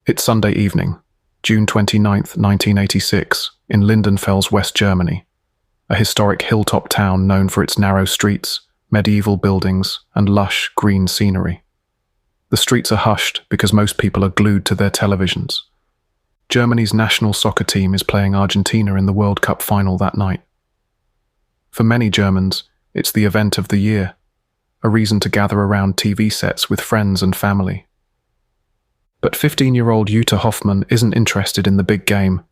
It's Sunday evening, June 29th, 1986, in Lindenfels, West Germany, a historic hilltop town known for its narrow streets, medieval buildings, and lush, green scenery. The streets are hushed because most people are glued to their televisions. Germany's national soccer team is playing Argentina in the World Cup final that night. For many Germans, it's the event of the year, a reason to gather around TV sets with friends and family. But 15-year-old Jutta Hoffmann isn't interested in the big game.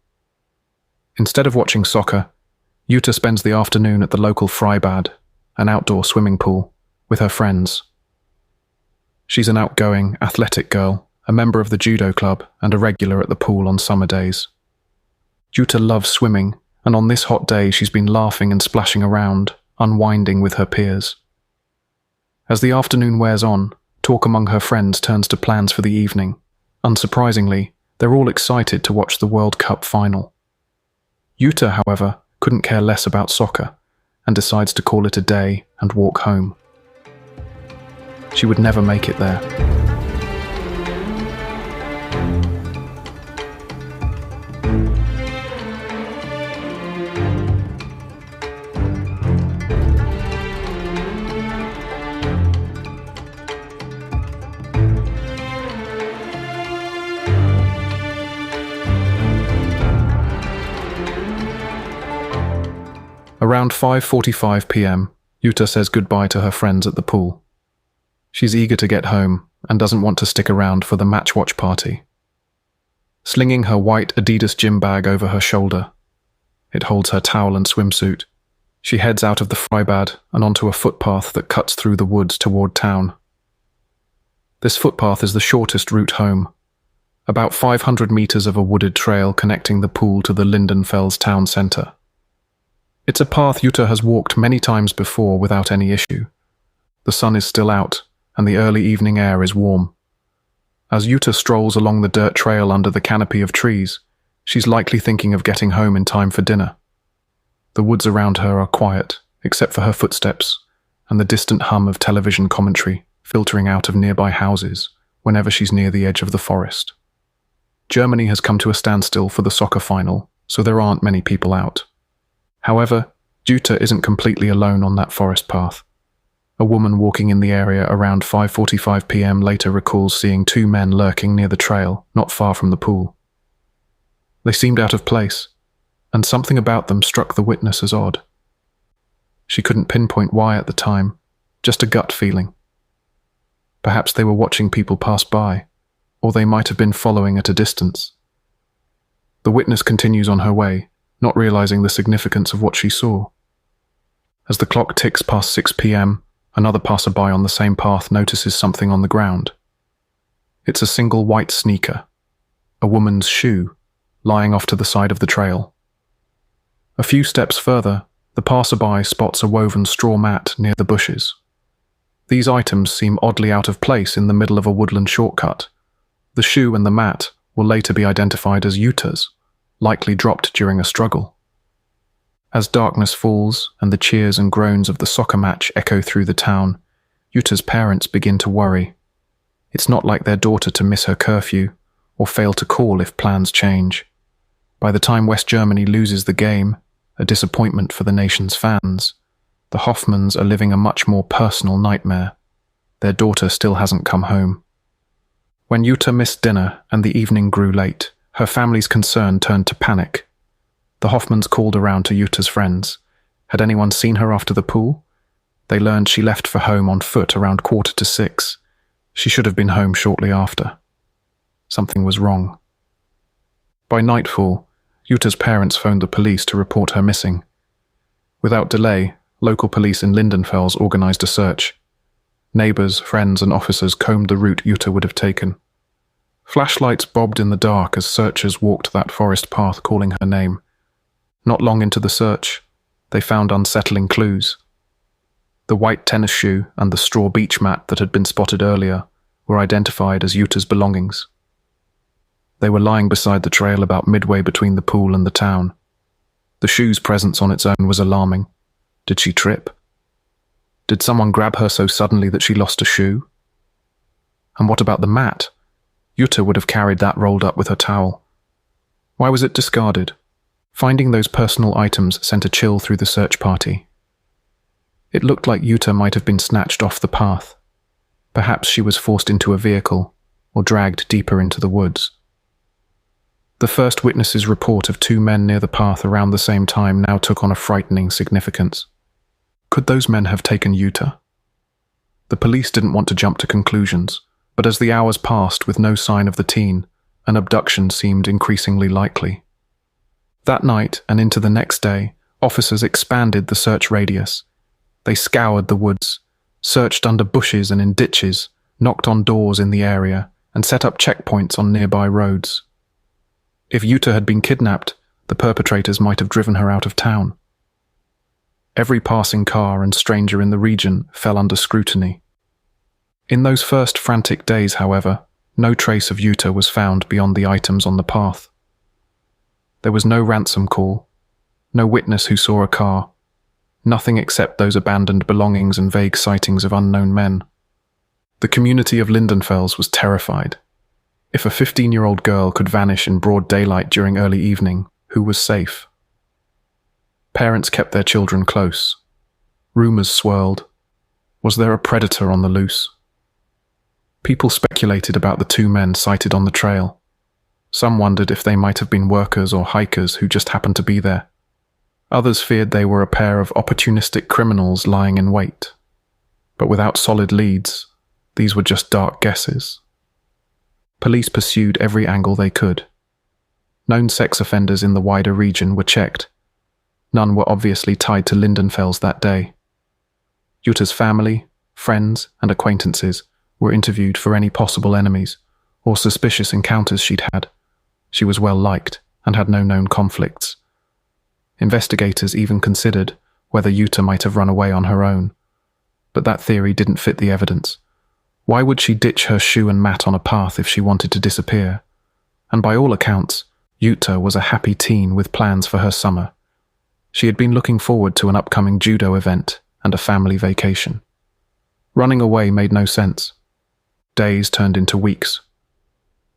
Instead of watching soccer, Jutta spends the afternoon at the local Freibad, an outdoor swimming pool, with her friends. She's an outgoing, athletic girl, a member of the judo club and a regular at the pool on summer days. Jutta loves swimming, and on this hot day she's been laughing and splashing around, unwinding with her peers. As the afternoon wears on, talk among her friends turns to plans for the evening. Unsurprisingly, they're all excited to watch the World Cup final. Jutta, however, couldn't care less about soccer and decides to call it a day and walk home. She would never make it there. Around 5:45 p.m., Jutta says goodbye to her friends at the pool. She's eager to get home and doesn't want to stick around for the match watch party. Slinging her white Adidas gym bag over her shoulder, it holds her towel and swimsuit, she heads out of the Freibad and onto a footpath that cuts through the woods toward town. This footpath is the shortest route home, about 500 meters of a wooded trail connecting the pool to the Lindenfels town center. It's a path Jutta has walked many times before without any issue. The sun is still out, and the early evening air is warm. As Jutta strolls along the dirt trail under the canopy of trees, she's likely thinking of getting home in time for dinner. The woods around her are quiet, except for her footsteps, and the distant hum of television commentary filtering out of nearby houses whenever she's near the edge of the forest. Germany has come to a standstill for the soccer final, so there aren't many people out. However, Jutta isn't completely alone on that forest path. A woman walking in the area around 5:45 p.m. later recalls seeing two men lurking near the trail, not far from the pool. They seemed out of place, and something about them struck the witness as odd. She couldn't pinpoint why at the time, just a gut feeling. Perhaps they were watching people pass by, or they might have been following at a distance. The witness continues on her way, not realizing the significance of what she saw. As the clock ticks past 6 p.m., another passerby on the same path notices something on the ground. It's a single white sneaker, a woman's shoe, lying off to the side of the trail. A few steps further, the passerby spots a woven straw mat near the bushes. These items seem oddly out of place in the middle of a woodland shortcut. The shoe and the mat will later be identified as Jutta's, likely dropped during a struggle. As darkness falls and the cheers and groans of the soccer match echo through the town, Jutta's parents begin to worry. It's not like their daughter to miss her curfew or fail to call if plans change. By the time West Germany loses the game, a disappointment for the nation's fans, the Hoffmanns are living a much more personal nightmare. Their daughter still hasn't come home. When Jutta missed dinner and the evening grew late, her family's concern turned to panic. The Hoffmanns called around to Jutta's friends. Had anyone seen her after the pool? They learned she left for home on foot around 5:45. She should have been home shortly after. Something was wrong. By nightfall, Jutta's parents phoned the police to report her missing. Without delay, local police in Lindenfels organized a search. Neighbors, friends, and officers combed the route Jutta would have taken. Flashlights bobbed in the dark as searchers walked that forest path calling her name. Not long into the search, they found unsettling clues. The white tennis shoe and the straw beach mat that had been spotted earlier were identified as Jutta's belongings. They were lying beside the trail about midway between the pool and the town. The shoe's presence on its own was alarming. Did she trip? Did someone grab her so suddenly that she lost a shoe? And what about the mat? Jutta would have carried that rolled up with her towel. Why was it discarded? Finding those personal items sent a chill through the search party. It looked like Jutta might have been snatched off the path. Perhaps she was forced into a vehicle or dragged deeper into the woods. The first witness's report of two men near the path around the same time now took on a frightening significance. Could those men have taken Jutta? The police didn't want to jump to conclusions, but as the hours passed with no sign of the teen, an abduction seemed increasingly likely. That night and into the next day, officers expanded the search radius. They scoured the woods, searched under bushes and in ditches, knocked on doors in the area, and set up checkpoints on nearby roads. If Jutta had been kidnapped, the perpetrators might have driven her out of town. Every passing car and stranger in the region fell under scrutiny. In those first frantic days, however, no trace of Jutta was found beyond the items on the path. There was no ransom call, no witness who saw a car, nothing except those abandoned belongings and vague sightings of unknown men. The community of Lindenfels was terrified. If a 15-year-old girl could vanish in broad daylight during early evening, who was safe? Parents kept their children close. Rumors swirled. Was there a predator on the loose? People speculated about the two men sighted on the trail. Some wondered if they might have been workers or hikers who just happened to be there. Others feared they were a pair of opportunistic criminals lying in wait. But without solid leads, these were just dark guesses. Police pursued every angle they could. Known sex offenders in the wider region were checked. None were obviously tied to Lindenfels that day. Jutta's family, friends, and acquaintances were interviewed for any possible enemies or suspicious encounters she'd had. She was well liked and had no known conflicts. Investigators even considered whether Jutta might have run away on her own. But that theory didn't fit the evidence. Why would she ditch her shoe and mat on a path if she wanted to disappear? And by all accounts, Jutta was a happy teen with plans for her summer. She had been looking forward to an upcoming judo event and a family vacation. Running away made no sense. Days turned into weeks.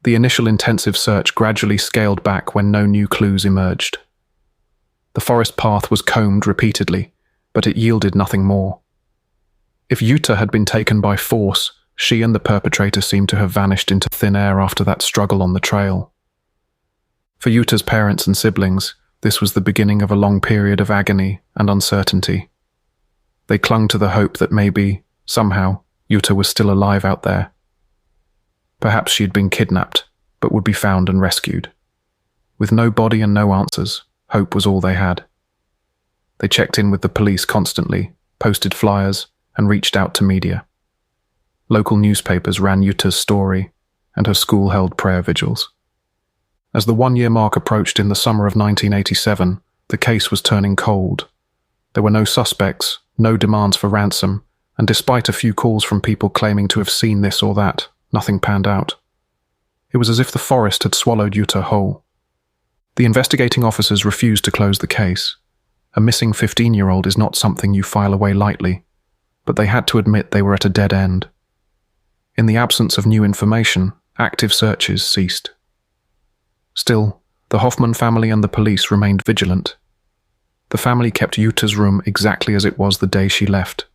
The initial intensive search gradually scaled back when no new clues emerged. The forest path was combed repeatedly, but it yielded nothing more. If Jutta had been taken by force, she and the perpetrator seemed to have vanished into thin air after that struggle on the trail. For Jutta's parents and siblings, this was the beginning of a long period of agony and uncertainty. They clung to the hope that maybe, somehow, Jutta was still alive out there. Perhaps she had been kidnapped, but would be found and rescued. With no body and no answers, hope was all they had. They checked in with the police constantly, posted flyers, and reached out to media. Local newspapers ran Jutta's story, and her school held prayer vigils. As the one-year mark approached in the summer of 1987, the case was turning cold. There were no suspects, no demands for ransom, and despite a few calls from people claiming to have seen this or that, nothing panned out. It was as if the forest had swallowed Jutta whole. The investigating officers refused to close the case. A missing 15-year-old is not something you file away lightly, but they had to admit they were at a dead end. In the absence of new information, active searches ceased. Still, the Hoffmann family and the police remained vigilant. The family kept Jutta's room exactly as it was the day she left,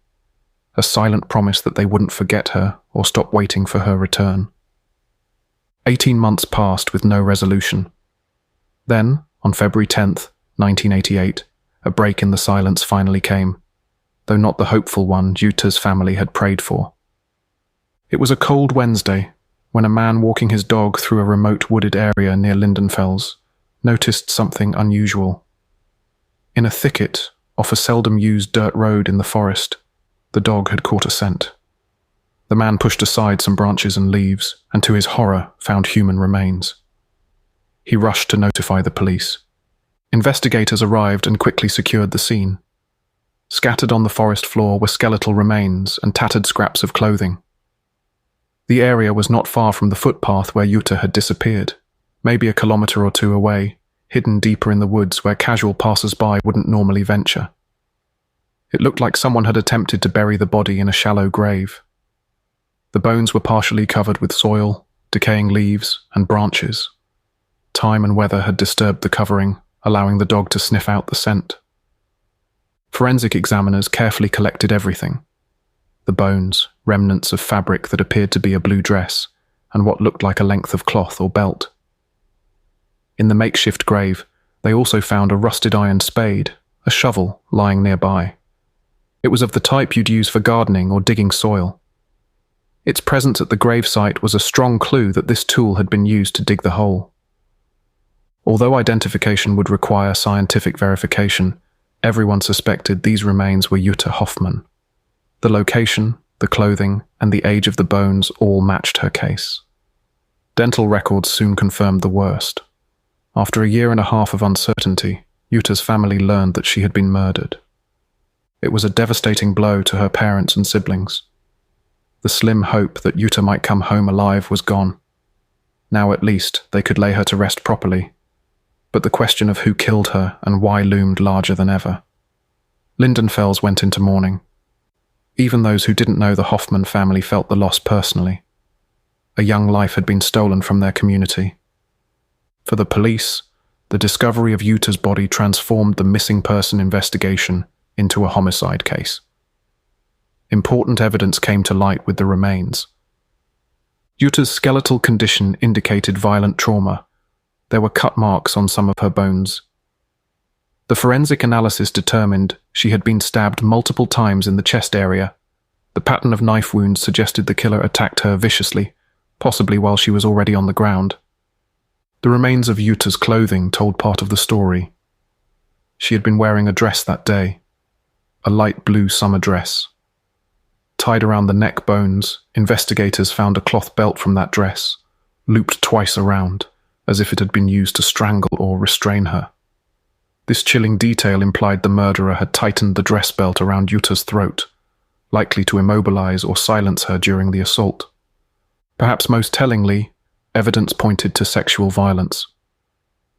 a silent promise that they wouldn't forget her or stop waiting for her return. 18 months passed with no resolution. Then, on February 10th, 1988, a break in the silence finally came, though not the hopeful one Jutta's family had prayed for. It was a cold Wednesday when a man walking his dog through a remote wooded area near Lindenfels noticed something unusual. In a thicket off a seldom-used dirt road in the forest, the dog had caught a scent. The man pushed aside some branches and leaves, and to his horror found human remains. He rushed to notify the police. Investigators arrived and quickly secured the scene. Scattered on the forest floor were skeletal remains and tattered scraps of clothing. The area was not far from the footpath where Jutta had disappeared, maybe a kilometre or two away, hidden deeper in the woods where casual passers-by wouldn't normally venture. It looked like someone had attempted to bury the body in a shallow grave. The bones were partially covered with soil, decaying leaves and branches. Time and weather had disturbed the covering, allowing the dog to sniff out the scent. Forensic examiners carefully collected everything: the bones, remnants of fabric that appeared to be a blue dress, and what looked like a length of cloth or belt. In the makeshift grave, they also found a rusted iron spade, a shovel, lying nearby. It was of the type you'd use for gardening or digging soil. Its presence at the gravesite was a strong clue that this tool had been used to dig the hole. Although identification would require scientific verification, everyone suspected these remains were Jutta Hoffmann. The location, the clothing, and the age of the bones all matched her case. Dental records soon confirmed the worst. After a year and a half of uncertainty, Jutta's family learned that she had been murdered. It was a devastating blow to her parents and siblings. The slim hope that Jutta might come home alive was gone. Now at least they could lay her to rest properly. But the question of who killed her and why loomed larger than ever. Lindenfels went into mourning. Even those who didn't know the Hoffmann family felt the loss personally. A young life had been stolen from their community. For the police, the discovery of Jutta's body transformed the missing person investigation into a homicide case. Important evidence came to light with the remains. Jutta's skeletal condition indicated violent trauma. There were cut marks on some of her bones. The forensic analysis determined she had been stabbed multiple times in the chest area. The pattern of knife wounds suggested the killer attacked her viciously, possibly while she was already on the ground. The remains of Jutta's clothing told part of the story. She had been wearing a dress that day, a light blue summer dress. Tied around the neck bones, investigators found a cloth belt from that dress, looped twice around, as if it had been used to strangle or restrain her. This chilling detail implied the murderer had tightened the dress belt around Jutta's throat, likely to immobilize or silence her during the assault. Perhaps most tellingly, evidence pointed to sexual violence.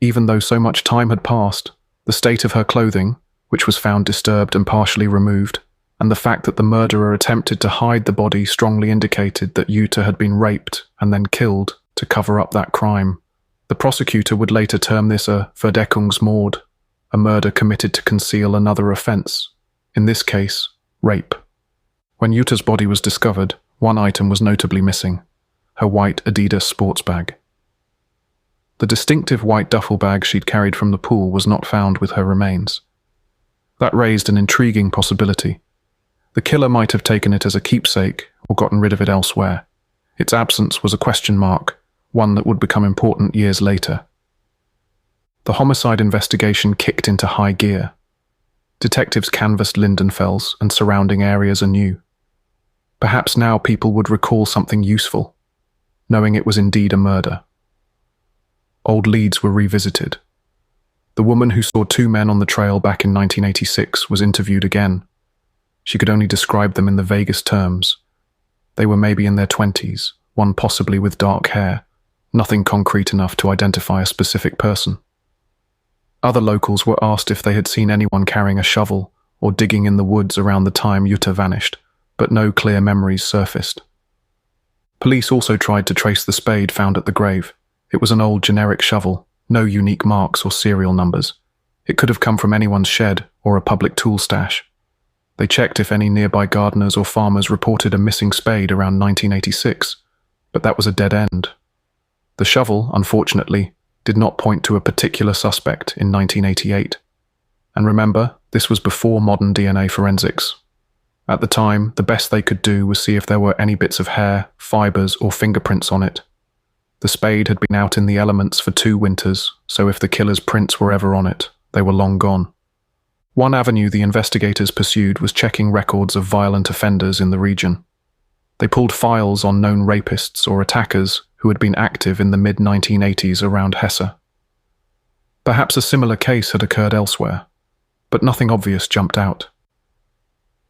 Even though so much time had passed, the state of her clothing, which was found disturbed and partially removed, and the fact that the murderer attempted to hide the body strongly indicated that Jutta had been raped and then killed to cover up that crime. The prosecutor would later term this a Verdeckungsmord, a murder committed to conceal another offense, in this case, rape. When Jutta's body was discovered, one item was notably missing: her white Adidas sports bag. The distinctive white duffel bag she'd carried from the pool was not found with her remains. That raised an intriguing possibility. The killer might have taken it as a keepsake or gotten rid of it elsewhere. Its absence was a question mark, one that would become important years later. The homicide investigation kicked into high gear. Detectives canvassed Lindenfels and surrounding areas anew. Perhaps now people would recall something useful, knowing it was indeed a murder. Old leads were revisited. The woman who saw two men on the trail back in 1986 was interviewed again. She could only describe them in the vaguest terms. They were maybe in their 20s, one possibly with dark hair, nothing concrete enough to identify a specific person. Other locals were asked if they had seen anyone carrying a shovel or digging in the woods around the time Jutta vanished, but no clear memories surfaced. Police also tried to trace the spade found at the grave. It was an old generic shovel, no unique marks or serial numbers. It could have come from anyone's shed or a public tool stash. They checked if any nearby gardeners or farmers reported a missing spade around 1986, but that was a dead end. The shovel, unfortunately, did not point to a particular suspect in 1988. And remember, this was before modern DNA forensics. At the time, the best they could do was see if there were any bits of hair, fibers, or fingerprints on it. The spade had been out in the elements for 2 winters, so if the killer's prints were ever on it, they were long gone. One avenue the investigators pursued was checking records of violent offenders in the region. They pulled files on known rapists or attackers who had been active in the mid-1980s around Hesse. Perhaps a similar case had occurred elsewhere, but nothing obvious jumped out.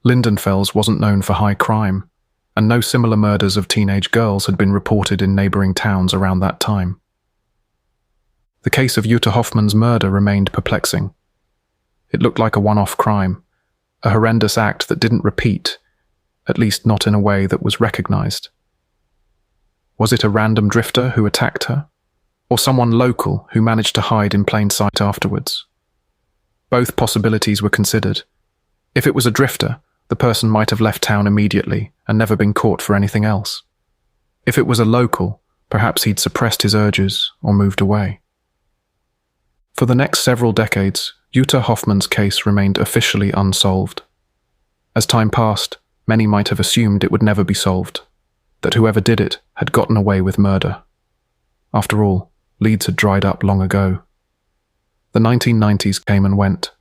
Lindenfels wasn't known for high crime, and no similar murders of teenage girls had been reported in neighboring towns around that time. The case of Jutta Hoffmann's murder remained perplexing. It looked like a one-off crime, a horrendous act that didn't repeat, at least not in a way that was recognized. Was it a random drifter who attacked her? Or someone local who managed to hide in plain sight afterwards? Both possibilities were considered. If it was a drifter, the person might have left town immediately and never been caught for anything else. If it was a local, perhaps he'd suppressed his urges or moved away. For the next several decades, Jutta Hoffmann's case remained officially unsolved. As time passed, many might have assumed it would never be solved, that whoever did it had gotten away with murder. After all, leads had dried up long ago. The 1990s came and went.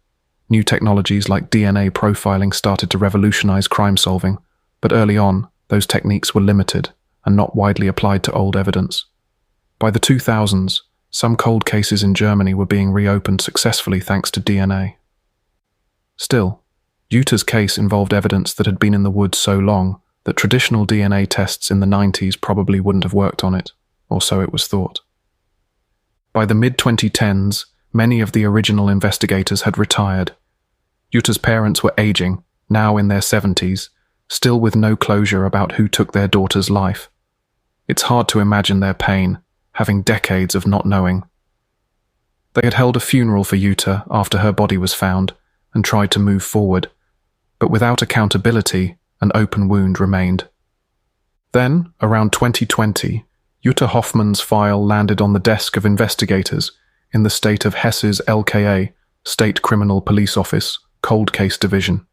New technologies like DNA profiling started to revolutionize crime solving, but early on, those techniques were limited and not widely applied to old evidence. By the 2000s, some cold cases in Germany were being reopened successfully thanks to DNA. Still, Jutta's case involved evidence that had been in the woods so long that traditional DNA tests in the 90s probably wouldn't have worked on it, or so it was thought. By the mid-2010s, many of the original investigators had retired. Jutta's parents were aging, now in their 70s, still with no closure about who took their daughter's life. It's hard to imagine their pain, having decades of not knowing. They had held a funeral for Jutta after her body was found and tried to move forward, but without accountability, an open wound remained. Then, around 2020, Jutta Hoffmann's file landed on the desk of investigators in the state of Hesse's LKA, State Criminal Police Office, Cold Case Division.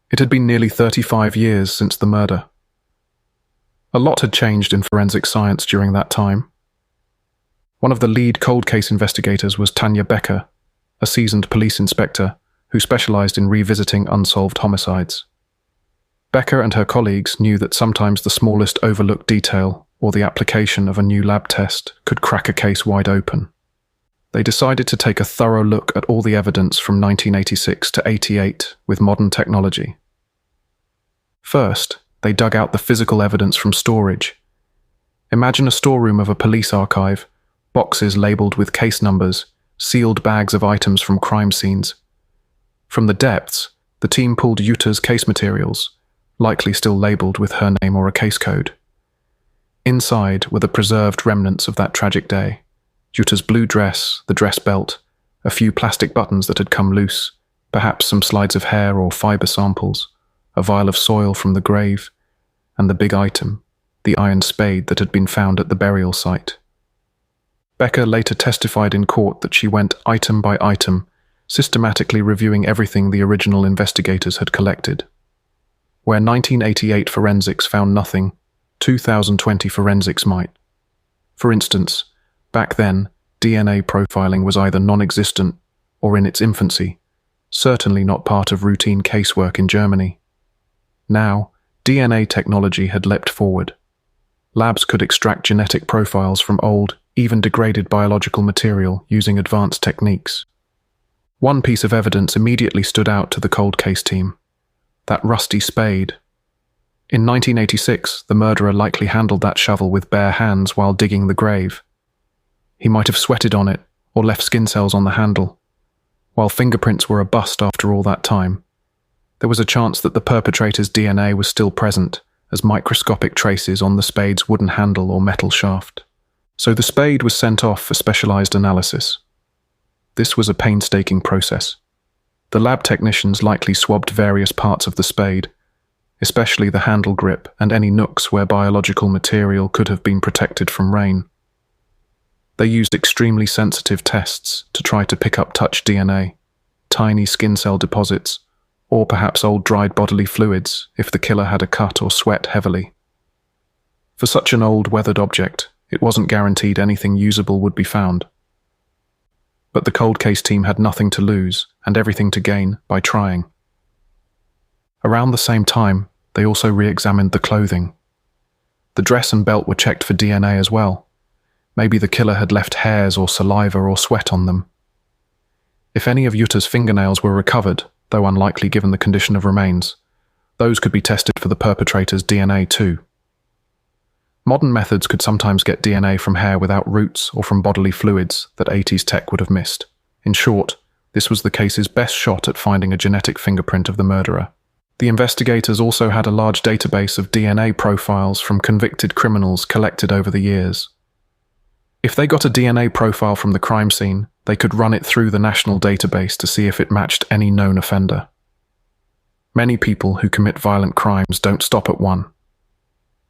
It had been nearly 35 years since the murder. A lot had changed in forensic science during that time. One of the lead cold case investigators was Tanja Becker, a seasoned police inspector who specialized in revisiting unsolved homicides. Becker and her colleagues knew that sometimes the smallest overlooked detail or the application of a new lab test could crack a case wide open. They decided to take a thorough look at all the evidence from 1986 to 88 with modern technology. First, they dug out the physical evidence from storage. Imagine a storeroom of a police archive, boxes labelled with case numbers, sealed bags of items from crime scenes. From the depths, the team pulled Jutta's case materials, likely still labelled with her name or a case code. Inside were the preserved remnants of that tragic day. Jutta's blue dress, the dress belt, a few plastic buttons that had come loose, perhaps some slides of hair or fibre samples, a vial of soil from the grave, and the big item, the iron spade that had been found at the burial site. Becker later testified in court that she went item by item, systematically reviewing everything the original investigators had collected. Where 1988 forensics found nothing, 2020 forensics might. For instance, back then, DNA profiling was either non-existent or in its infancy, certainly not part of routine casework in Germany. Now, DNA technology had leapt forward. Labs could extract genetic profiles from old, even degraded biological material using advanced techniques. One piece of evidence immediately stood out to the cold case team: that rusty spade. In 1986, the murderer likely handled that shovel with bare hands while digging the grave. He might have sweated on it or left skin cells on the handle. While fingerprints were a bust after all that time, there was a chance that the perpetrator's DNA was still present as microscopic traces on the spade's wooden handle or metal shaft. So the spade was sent off for specialized analysis. This was a painstaking process. The lab technicians likely swabbed various parts of the spade, especially the handle grip and any nooks where biological material could have been protected from rain. They used extremely sensitive tests to try to pick up touch DNA, tiny skin cell deposits, or perhaps old dried bodily fluids if the killer had a cut or sweat heavily. For such an old, weathered object, it wasn't guaranteed anything usable would be found. But the cold case team had nothing to lose and everything to gain by trying. Around the same time, they also re-examined the clothing. The dress and belt were checked for DNA as well. Maybe the killer had left hairs or saliva or sweat on them. If any of Jutta's fingernails were recovered, though unlikely given the condition of remains, those could be tested for the perpetrator's DNA too. Modern methods could sometimes get DNA from hair without roots or from bodily fluids that 80s tech would have missed. In short, this was the case's best shot at finding a genetic fingerprint of the murderer. The investigators also had a large database of DNA profiles from convicted criminals collected over the years. If they got a DNA profile from the crime scene, they could run it through the national database to see if it matched any known offender. Many people who commit violent crimes don't stop at one.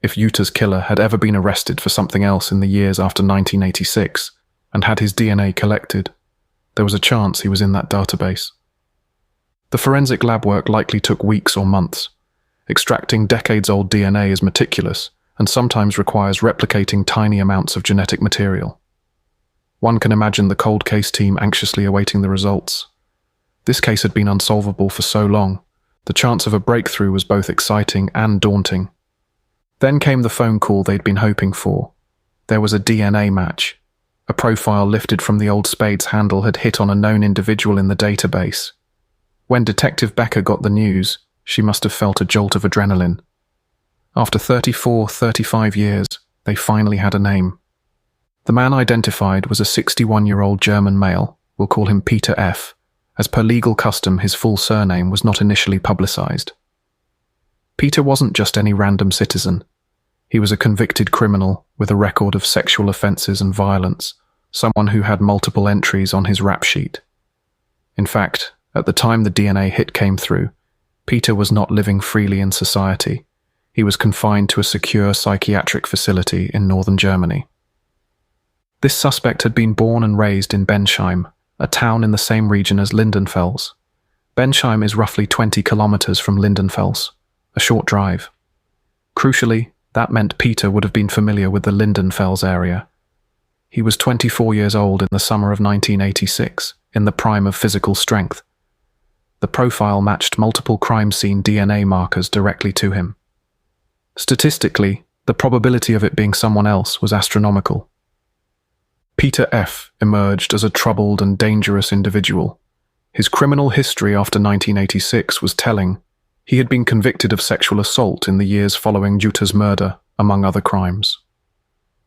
If Jutta's killer had ever been arrested for something else in the years after 1986 and had his DNA collected, there was a chance he was in that database. The forensic lab work likely took weeks or months. Extracting decades-old DNA is meticulous and sometimes requires replicating tiny amounts of genetic material. One can imagine the cold case team anxiously awaiting the results. This case had been unsolvable for so long, the chance of a breakthrough was both exciting and daunting. Then came the phone call they'd been hoping for. There was a DNA match. A profile lifted from the old Spade's handle had hit on a known individual in the database. When Detective Becker got the news, she must have felt a jolt of adrenaline. After 35 years, they finally had a name. The man identified was a 61-year-old German male, we'll call him Peter F. As per legal custom, his full surname was not initially publicized. Peter wasn't just any random citizen. He was a convicted criminal with a record of sexual offenses and violence, someone who had multiple entries on his rap sheet. In fact, at the time the DNA hit came through, Peter was not living freely in society. He was confined to a secure psychiatric facility in northern Germany. This suspect had been born and raised in Bensheim, a town in the same region as Lindenfels. Bensheim is roughly 20 kilometers from Lindenfels, a short drive. Crucially, that meant Peter would have been familiar with the Lindenfels area. He was 24 years old in the summer of 1986, in the prime of physical strength. The profile matched multiple crime scene DNA markers directly to him. Statistically, the probability of it being someone else was astronomical. Peter F. emerged as a troubled and dangerous individual. His criminal history after 1986 was telling. He had been convicted of sexual assault in the years following Jutta's murder, among other crimes.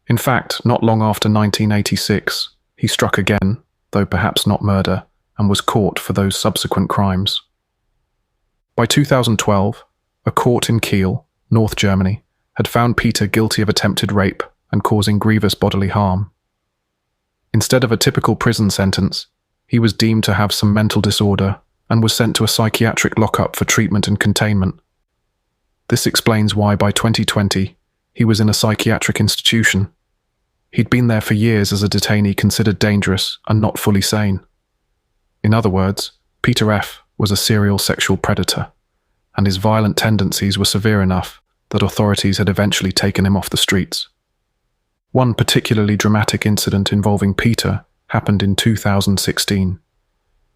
In fact, not long after 1986, he struck again, though perhaps not murder, and was caught for those subsequent crimes. By 2012, a court in Kiel, North Germany, had found Peter guilty of attempted rape and causing grievous bodily harm. Instead of a typical prison sentence, he was deemed to have some mental disorder and was sent to a psychiatric lockup for treatment and containment. This explains why by 2020, he was in a psychiatric institution. He'd been there for years as a detainee considered dangerous and not fully sane. In other words, Peter F. was a serial sexual predator, and his violent tendencies were severe enough that authorities had eventually taken him off the streets. One particularly dramatic incident involving Peter happened in 2016.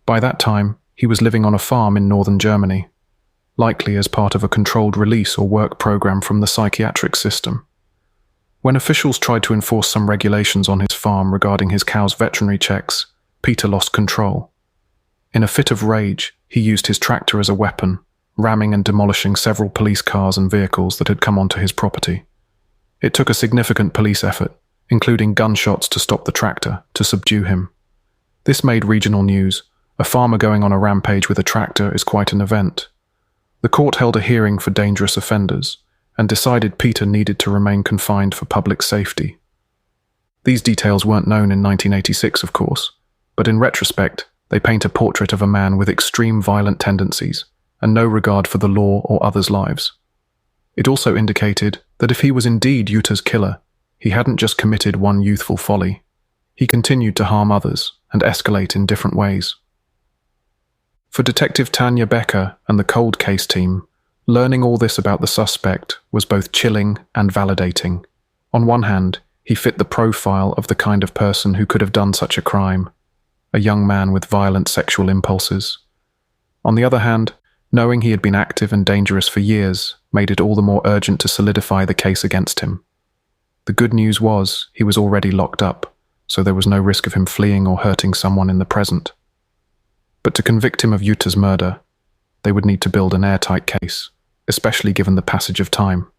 By that time, he was living on a farm in northern Germany, likely as part of a controlled release or work program from the psychiatric system. When officials tried to enforce some regulations on his farm regarding his cows' veterinary checks, Peter lost control. In a fit of rage, he used his tractor as a weapon, ramming and demolishing several police cars and vehicles that had come onto his property. It took a significant police effort, including gunshots to stop the tractor, to subdue him. This made regional news. A farmer going on a rampage with a tractor is quite an event. The court held a hearing for dangerous offenders and decided Peter needed to remain confined for public safety. These details weren't known in 1986, of course, but in retrospect, they paint a portrait of a man with extreme violent tendencies and no regard for the law or others' lives. It also indicated that if he was indeed Jutta's killer, he hadn't just committed one youthful folly. He continued to harm others and escalate in different ways. For Detective Tanya Becker and the cold case team, learning all this about the suspect was both chilling and validating. On one hand, he fit the profile of the kind of person who could have done such a crime, a young man with violent sexual impulses. On the other hand, knowing he had been active and dangerous for years made it all the more urgent to solidify the case against him. The good news was he was already locked up, so there was no risk of him fleeing or hurting someone in the present. But to convict him of Jutta's murder, they would need to build an airtight case, especially given the passage of time.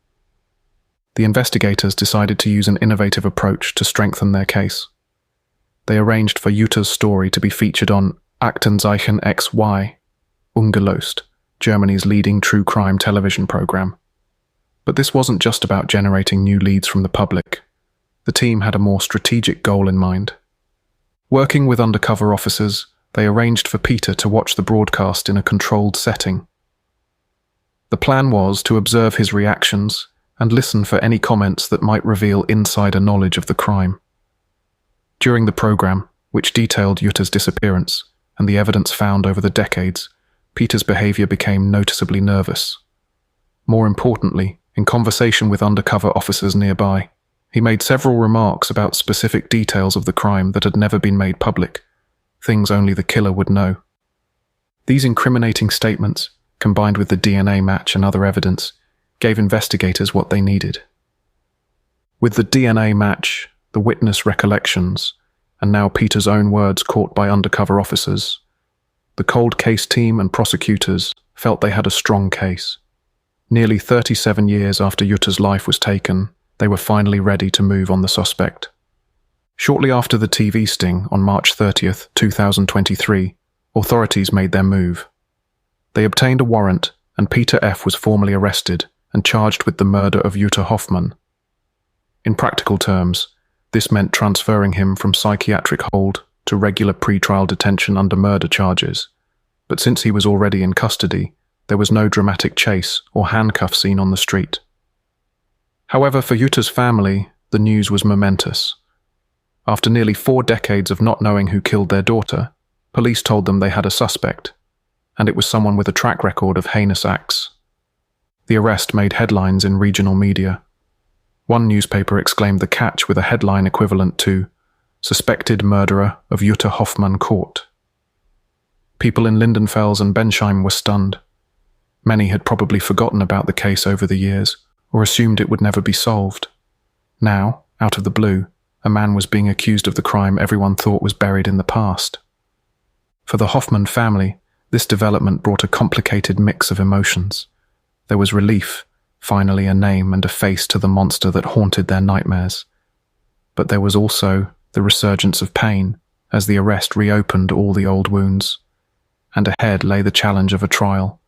The investigators decided to use an innovative approach to strengthen their case. They arranged for Jutta's story to be featured on Aktenzeichen XY, ungelöst, Germany's leading true crime television program. But this wasn't just about generating new leads from the public. The team had a more strategic goal in mind. Working with undercover officers, they arranged for Peter to watch the broadcast in a controlled setting. The plan was to observe his reactions and listen for any comments that might reveal insider knowledge of the crime. During the program, which detailed Jutta's disappearance and the evidence found over the decades, Peter's behavior became noticeably nervous. More importantly, in conversation with undercover officers nearby, he made several remarks about specific details of the crime that had never been made public, things only the killer would know. These incriminating statements, combined with the DNA match and other evidence, gave investigators what they needed. With the DNA match, the witness recollections, and now Peter's own words caught by undercover officers, the cold case team and prosecutors felt they had a strong case. Nearly 37 years after Jutta's life was taken, they were finally ready to move on the suspect. Shortly after the TV sting on March 30th, 2023, authorities made their move. They obtained a warrant, and Peter F. was formally arrested and charged with the murder of Jutta Hoffmann. In practical terms, this meant transferring him from psychiatric hold to regular pre-trial detention under murder charges. But since he was already in custody, there was no dramatic chase or handcuff scene on the street. However, for Jutta's family, the news was momentous. After nearly 4 decades of not knowing who killed their daughter, police told them they had a suspect, and it was someone with a track record of heinous acts. The arrest made headlines in regional media. One newspaper exclaimed the catch with a headline equivalent to "Suspected Murderer of Jutta Hoffmann Caught." People in Lindenfels and Bensheim were stunned. Many had probably forgotten about the case over the years, or assumed it would never be solved. Now, out of the blue, a man was being accused of the crime everyone thought was buried in the past. For the Hoffmann family, this development brought a complicated mix of emotions. There was relief, finally a name and a face to the monster that haunted their nightmares. But there was also the resurgence of pain as the arrest reopened all the old wounds. And ahead lay the challenge of a trial,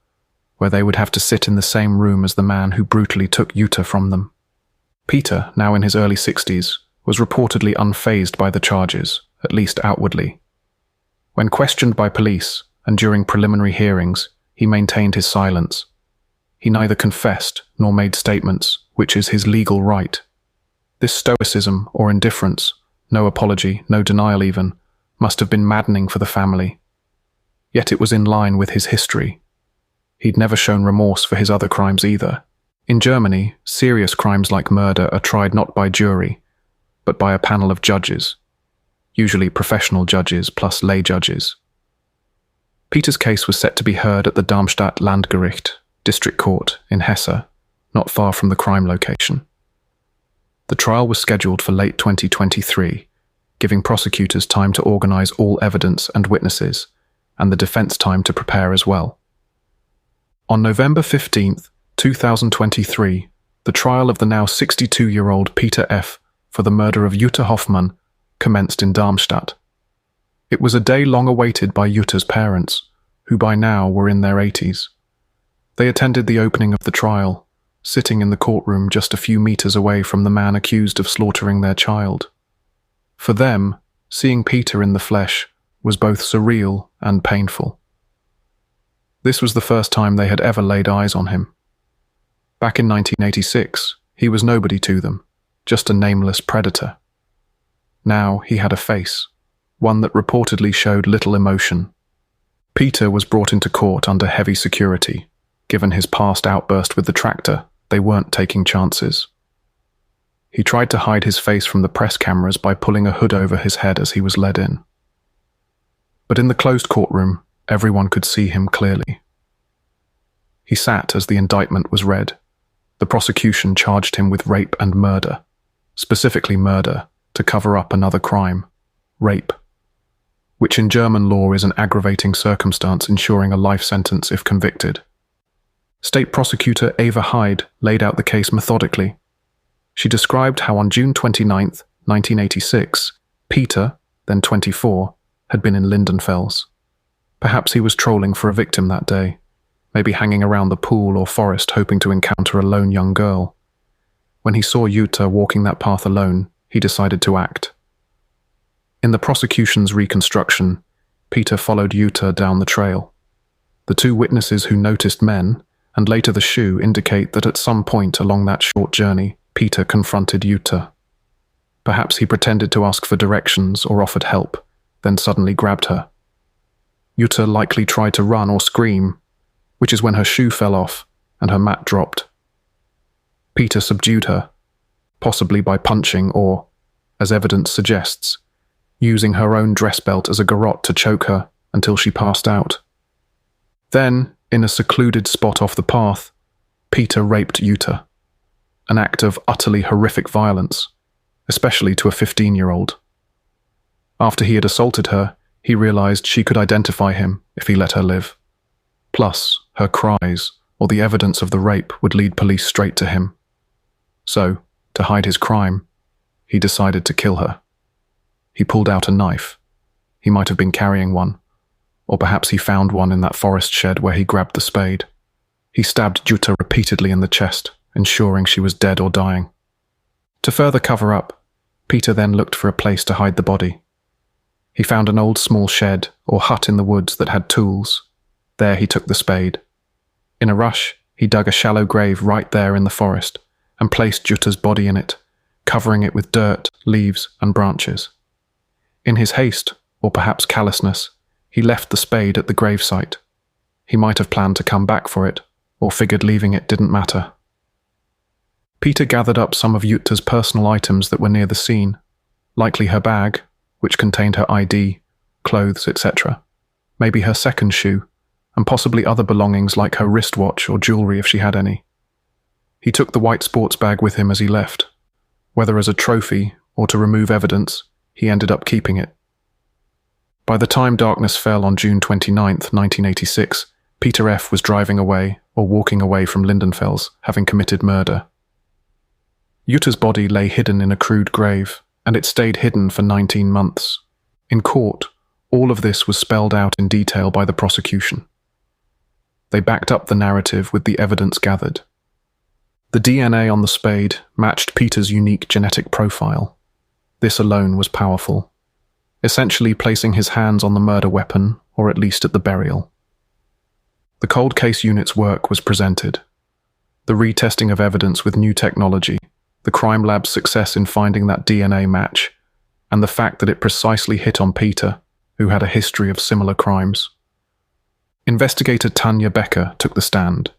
where they would have to sit in the same room as the man who brutally took Jutta from them. Peter, now in his early 60s, was reportedly unfazed by the charges, at least outwardly. When questioned by police and during preliminary hearings, he maintained his silence. He neither confessed nor made statements, which is his legal right. This stoicism or indifference, no apology, no denial even, must have been maddening for the family. Yet it was in line with his history. He'd never shown remorse for his other crimes either. In Germany, serious crimes like murder are tried not by jury, but by a panel of judges, usually professional judges plus lay judges. Peter's case was set to be heard at the Darmstadt Landgericht, District Court in Hesse, not far from the crime location. The trial was scheduled for late 2023, giving prosecutors time to organize all evidence and witnesses, and the defense time to prepare as well. On November 15th, 2023, the trial of the now 62-year-old Peter F. for the murder of Jutta Hoffmann commenced in Darmstadt. It was a day long awaited by Jutta's parents, who by now were in their 80s. They attended the opening of the trial, sitting in the courtroom just a few meters away from the man accused of slaughtering their child. For them, seeing Peter in the flesh was both surreal and painful. This was the first time they had ever laid eyes on him. Back in 1986, he was nobody to them, just a nameless predator. Now he had a face, one that reportedly showed little emotion. Peter was brought into court under heavy security. Given his past outburst with the tractor, they weren't taking chances. He tried to hide his face from the press cameras by pulling a hood over his head as he was led in. But in the closed courtroom, everyone could see him clearly. He sat as the indictment was read. The prosecution charged him with rape and murder, specifically murder, to cover up another crime, rape, which in German law is an aggravating circumstance ensuring a life sentence if convicted. State prosecutor Eva Hyde laid out the case methodically. She described how on June 29, 1986, Peter, then 24, had been in Lindenfels. Perhaps he was trolling for a victim that day. maybe hanging around the pool or forest hoping to encounter a lone young girl. When he saw Jutta walking that path alone, he decided to act. In the prosecution's reconstruction, Peter followed Jutta down the trail. The two witnesses who noticed men, and later the shoe, indicate that at some point along that short journey, Peter confronted Jutta. Perhaps he pretended to ask for directions or offered help, then suddenly grabbed her. Jutta likely tried to run or scream, which is when her shoe fell off and her mat dropped. Peter subdued her, possibly by punching or, as evidence suggests, using her own dress belt as a garrote to choke her until she passed out. Then, in a secluded spot off the path, Peter raped Jutta, an act of utterly horrific violence, especially to a 15-year-old. After he had assaulted her, he realized she could identify him if he let her live. Plus, her cries or the evidence of the rape would lead police straight to him. So, to hide his crime, he decided to kill her. He pulled out a knife. He might have been carrying one, or perhaps he found one in that forest shed where he grabbed the spade. He stabbed Jutta repeatedly in the chest, ensuring she was dead or dying. To further cover up, Peter then looked for a place to hide the body. He found an old small shed or hut in the woods that had tools. There he took the spade. In a rush, he dug a shallow grave right there in the forest and placed Jutta's body in it, covering it with dirt, leaves, and branches. In his haste, or perhaps callousness, he left the spade at the gravesite. He might have planned to come back for it, or figured leaving it didn't matter. Peter gathered up some of Jutta's personal items that were near the scene, likely her bag, which contained her ID, clothes, etc., maybe her second shoe, and possibly other belongings like her wristwatch or jewelry if she had any. He took the white sports bag with him as he left. Whether as a trophy or to remove evidence, he ended up keeping it. By the time darkness fell on June 29, 1986, Peter F. was driving away or walking away from Lindenfels, having committed murder. Jutta's body lay hidden in a crude grave, and it stayed hidden for 19 months. In court, all of this was spelled out in detail by the prosecution. They backed up the narrative with the evidence gathered. The DNA on the spade matched Peter's unique genetic profile. This alone was powerful, essentially placing his hands on the murder weapon, or at least at the burial. The cold case unit's work was presented. The retesting of evidence with new technology, the crime lab's success in finding that DNA match, and the fact that it precisely hit on Peter, who had a history of similar crimes. Investigator Tanya Becker took the stand,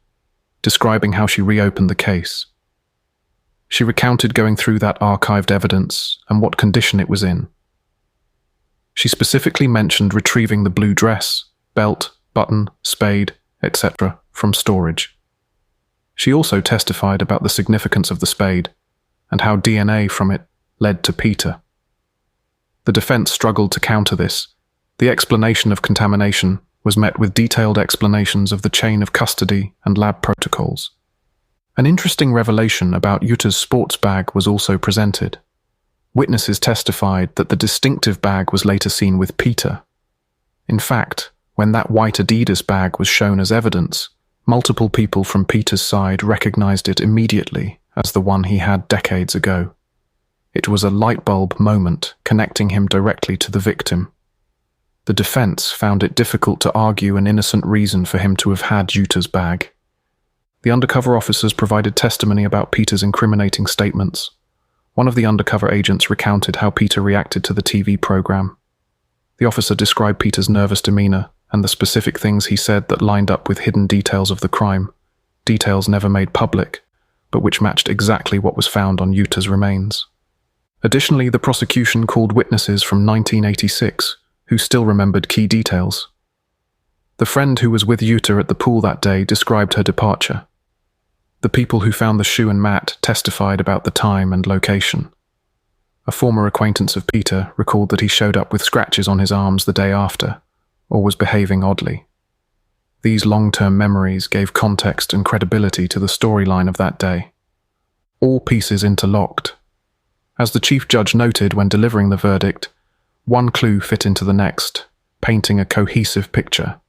describing how she reopened the case. She recounted going through that archived evidence and what condition it was in. She specifically mentioned retrieving the blue dress, belt, button, spade, etc. from storage. She also testified about the significance of the spade and how DNA from it led to Peter. The defense struggled to counter this. The explanation of contamination was met with detailed explanations of the chain of custody and lab protocols. An interesting revelation about Jutta's sports bag was also presented. Witnesses testified that the distinctive bag was later seen with Peter. In fact, when that white Adidas bag was shown as evidence, multiple people from Peter's side recognized it immediately as the one he had decades ago. It was a light bulb moment connecting him directly to the victim. The defense found it difficult to argue an innocent reason for him to have had Jutta's bag. The undercover officers provided testimony about Peter's incriminating statements. One of the undercover agents recounted how Peter reacted to the TV program. The officer described Peter's nervous demeanor and the specific things he said that lined up with hidden details of the crime, details never made public, but which matched exactly what was found on Jutta's remains. Additionally, the prosecution called witnesses from 1986 who still remembered key details. The friend who was with Jutta at the pool that day described her departure. The people who found the shoe and mat testified about the time and location. A former acquaintance of Peter recalled that he showed up with scratches on his arms the day after, or was behaving oddly. These long-term memories gave context and credibility to the storyline of that day. All pieces interlocked. As the chief judge noted when delivering the verdict, one clue fit into the next, painting a cohesive picture.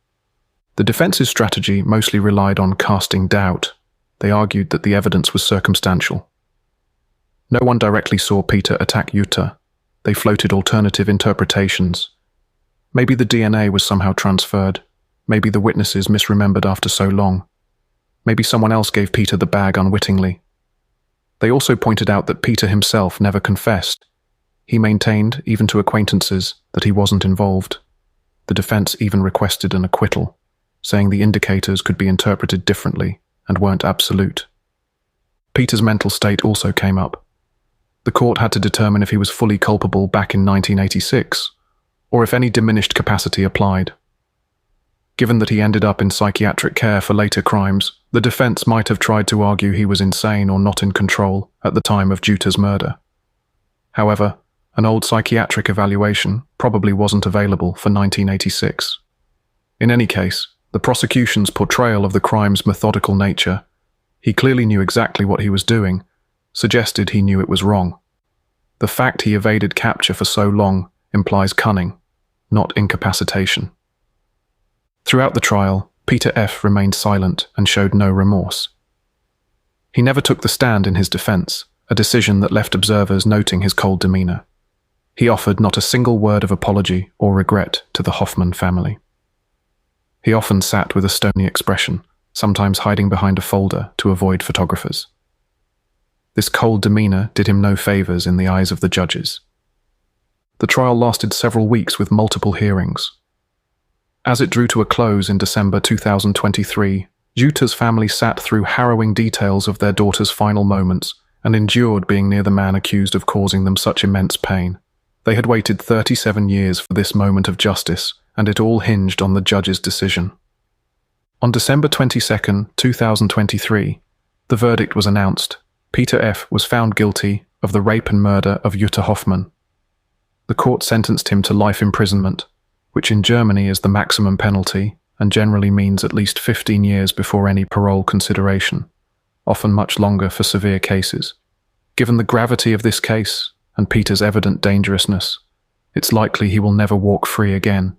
The defense's strategy mostly relied on casting doubt. They argued that the evidence was circumstantial. No one directly saw Peter attack Jutta. They floated alternative interpretations. Maybe the DNA was somehow transferred. Maybe the witnesses misremembered after so long. Maybe someone else gave Peter the bag unwittingly. They also pointed out that Peter himself never confessed. He maintained, even to acquaintances, that he wasn't involved. The defense even requested an acquittal, saying the indicators could be interpreted differently and weren't absolute. Peter's mental state also came up. The court had to determine if he was fully culpable back in 1986, or if any diminished capacity applied. Given that he ended up in psychiatric care for later crimes, the defense might have tried to argue he was insane or not in control at the time of Jutta's murder. However, an old psychiatric evaluation probably wasn't available for 1986. In any case, the prosecution's portrayal of the crime's methodical nature, he clearly knew exactly what he was doing, suggested he knew it was wrong. The fact he evaded capture for so long implies cunning, not incapacitation. Throughout the trial, Peter F. remained silent and showed no remorse. He never took the stand in his defense, a decision that left observers noting his cold demeanor. He offered not a single word of apology or regret to the Hoffmann family. He often sat with a stony expression, sometimes hiding behind a folder to avoid photographers. This cold demeanor did him no favors in the eyes of the judges. The trial lasted several weeks with multiple hearings. As it drew to a close in December 2023, Jutta's family sat through harrowing details of their daughter's final moments and endured being near the man accused of causing them such immense pain. They had waited 37 years for this moment of justice, and it all hinged on the judge's decision. On December 22, 2023, the verdict was announced. Peter F. was found guilty of the rape and murder of Jutta Hoffmann. The court sentenced him to life imprisonment, which in Germany is the maximum penalty and generally means at least 15 years before any parole consideration, often much longer for severe cases. Given the gravity of this case and Peter's evident dangerousness, it's likely he will never walk free again.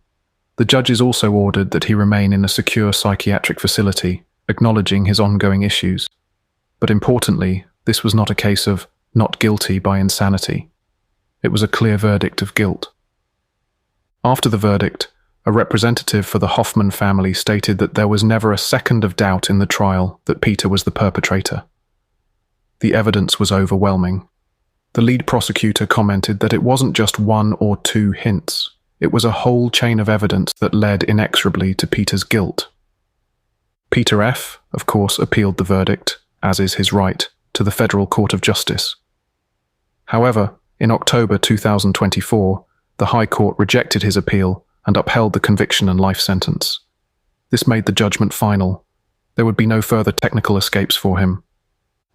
The judges also ordered that he remain in a secure psychiatric facility, acknowledging his ongoing issues. But importantly, this was not a case of not guilty by insanity. It was a clear verdict of guilt. After the verdict, a representative for the Hoffmann family stated that there was never a second of doubt in the trial that Peter was the perpetrator. The evidence was overwhelming. The lead prosecutor commented that it wasn't just one or two hints. It was a whole chain of evidence that led inexorably to Peter's guilt. Peter F., of course, appealed the verdict, as is his right, to the Federal Court of Justice. However, in October 2024, the High Court rejected his appeal and upheld the conviction and life sentence. This made the judgment final. There would be no further technical escapes for him.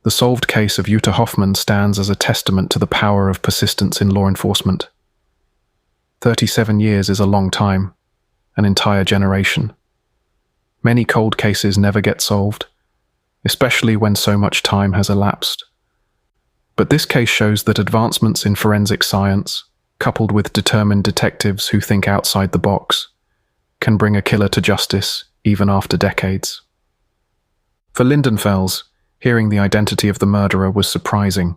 The solved case of Jutta Hoffmann stands as a testament to the power of persistence in law enforcement. 37 years is a long time, an entire generation. Many cold cases never get solved, especially when so much time has elapsed. But this case shows that advancements in forensic science, coupled with determined detectives who think outside the box, can bring a killer to justice even after decades. For Lindenfels, hearing the identity of the murderer was surprising.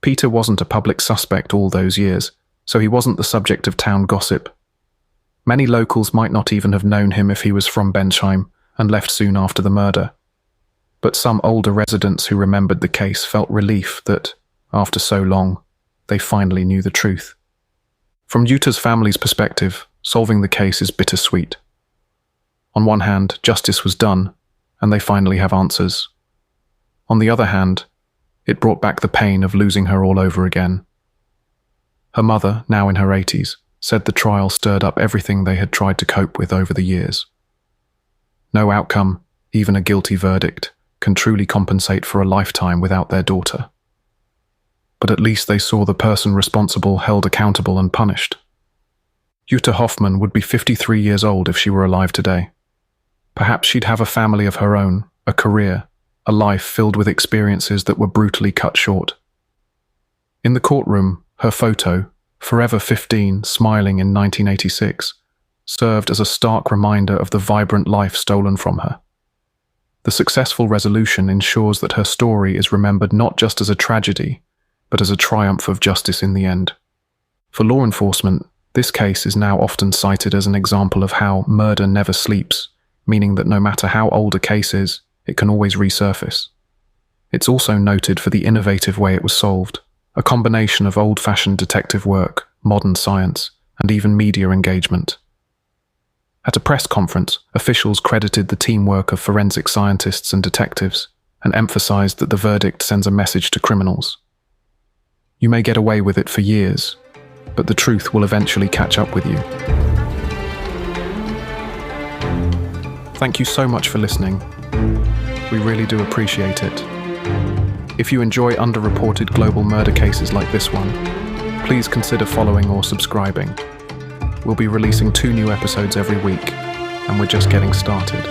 Peter wasn't a public suspect all those years, so he wasn't the subject of town gossip. Many locals might not even have known him if he was from Bensheim and left soon after the murder. But some older residents who remembered the case felt relief that, after so long, they finally knew the truth. From Jutta's family's perspective, solving the case is bittersweet. On one hand, justice was done, and they finally have answers. On the other hand, it brought back the pain of losing her all over again. Her mother, now in her 80s, said the trial stirred up everything they had tried to cope with over the years. No outcome, even a guilty verdict, can truly compensate for a lifetime without their daughter. But at least they saw the person responsible held accountable and punished. Jutta Hoffmann would be 53 years old if she were alive today. Perhaps she'd have a family of her own, a career, a life filled with experiences that were brutally cut short. In the courtroom, her photo, Forever 15, smiling in 1986, served as a stark reminder of the vibrant life stolen from her. The successful resolution ensures that her story is remembered not just as a tragedy, but as a triumph of justice in the end. For law enforcement, this case is now often cited as an example of how murder never sleeps, meaning that no matter how old a case is, it can always resurface. It's also noted for the innovative way it was solved, a combination of old-fashioned detective work, modern science, and even media engagement. At a press conference, officials credited the teamwork of forensic scientists and detectives and emphasized that the verdict sends a message to criminals. You may get away with it for years, but the truth will eventually catch up with you. Thank you so much for listening. We really do appreciate it. If you enjoy underreported global murder cases like this one, please consider following or subscribing. We'll be releasing 2 new episodes every week, and we're just getting started.